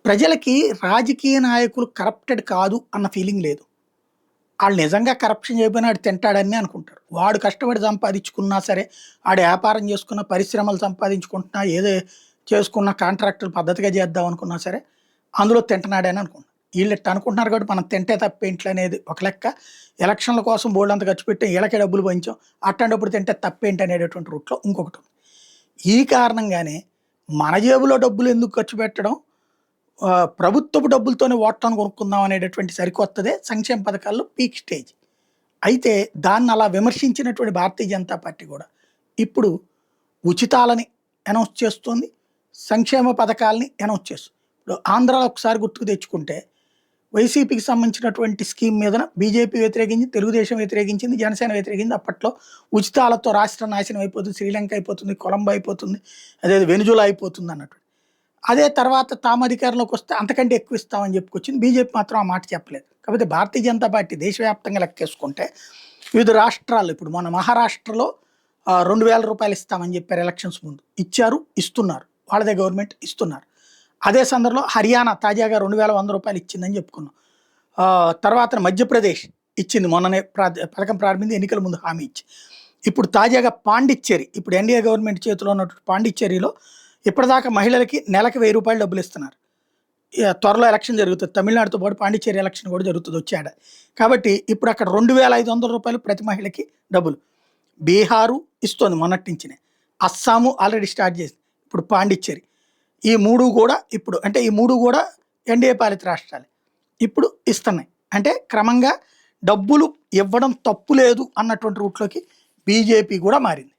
ప్రజలకి రాజకీయ నాయకులు కరప్టెడ్ కాదు అన్న ఫీలింగ్ లేదు. ఆళ్ళు నిజంగా కరప్షన్ చేయకపోయినా ఆడు తింటాడని అనుకుంటారు. వాడు కష్టపడి సంపాదించుకున్నా సరే, ఆడు వ్యాపారం చేసుకున్న, పరిశ్రమలు సంపాదించుకుంటున్నా, ఏదో చేసుకున్న కాంట్రాక్టులు పద్ధతిగా చేద్దాం అనుకున్నా సరే, అందులో తింటున్నాడని అనుకుంటున్నారు. ఈళ్ళు ఇట్ట అనుకుంటున్నారు కాబట్టి మనం తింటే తప్పేంటి అనేది ఒక లెక్క. ఎలక్షన్‌ల కోసం బోలెడంత ఖర్చు పెట్టి ఈళ్ళకే డబ్బులు పంచాం. అట్లాంటప్పుడు తింటే తప్పేంటి అనేటటువంటి రూట్‌లో ఇంకొకటుంది. ఈ కారణంగానే మన జేబులో డబ్బులు ఎందుకు ఖర్చు పెట్టడం? ప్రభుత్వపు డబ్బులతోనే ఓట్లను కొనుక్కుందాం అనేటటువంటి సరికొత్తదే సంక్షేమ పథకాల్లో పీక్ స్టేజ్. అయితే దాన్ని అలా విమర్శించినటువంటి భారతీయ జనతా పార్టీ కూడా ఇప్పుడు ఉచితాలని అనౌన్స్ చేస్తోంది. సంక్షేమ పథకాలని అనౌన్స్ చేస్తుంది. ఇప్పుడు ఆంధ్రాలో ఒకసారి గుర్తుకు తెచ్చుకుంటే వైసీపీకి సంబంధించినటువంటి స్కీమ్ మీదన బీజేపీ వ్యతిరేకించింది, తెలుగుదేశం వ్యతిరేకించింది, జనసేన వ్యతిరేకించింది. అప్పట్లో ఉచితాలతో రాష్ట్రం నాశనం అయిపోతుంది, శ్రీలంక అయిపోతుంది, కొలంబో అయిపోతుంది, అదే వెనుజులా అయిపోతుంది అన్నట్టు. అదే తర్వాత తాము అధికారంలోకి వస్తే అంతకంటే ఎక్కువ ఇస్తామని చెప్పుకొచ్చింది. బీజేపీ మాత్రం ఆ మాట చెప్పలేదు. కాకపోతే భారతీయ జనతా పార్టీ దేశవ్యాప్తంగా లెక్కేసుకుంటే వివిధ రాష్ట్రాల్లో ఇప్పుడు మన మహారాష్ట్రలో ₹2000 ఇస్తామని చెప్పారు ఎలక్షన్స్ ముందు. ఇచ్చారు, ఇస్తున్నారు. వాళ్ళదే గవర్నమెంట్ ఇస్తున్నారు. అదే సందర్భంలో హర్యానా తాజాగా ₹2100 ఇచ్చిందని చెప్పుకున్నాం. తర్వాత మధ్యప్రదేశ్ ఇచ్చింది మొన్ననే పథకం ప్రారంభించి ఎన్నికల ముందు హామీ ఇచ్చి. ఇప్పుడు తాజాగా పాండిచ్చేరి, ఇప్పుడు ఎన్డీఏ గవర్నమెంట్ చేతిలో ఉన్నటువంటి పాండిచ్చేరిలో ఇప్పటిదాకా మహిళలకి నెలకు ₹1000 డబ్బులు ఇస్తున్నారు. త్వరలో ఎలక్షన్ జరుగుతుంది. తమిళనాడుతో పాటు పాండిచ్చేరి ఎలక్షన్ కూడా జరుగుతుంది వచ్చే ఏడాది. కాబట్టి ఇప్పుడు అక్కడ ₹2500 ప్రతి మహిళకి డబ్బులు. బీహారు ఇస్తోంది మొన్నటి నుంచినే. అస్సాము ఆల్రెడీ స్టార్ట్ చేసింది. ఇప్పుడు పాండిచ్చేరి. ఈ 3 కూడా ఇప్పుడు అంటే ఈ 3 కూడా ఎన్డీఏ పాలిత రాష్ట్రాలే. ఇప్పుడు ఇస్తున్నాయి. అంటే క్రమంగా డబ్బులు ఇవ్వడం తప్పు లేదు అన్నటువంటి రూట్లోకి బీజేపీ కూడా మారింది.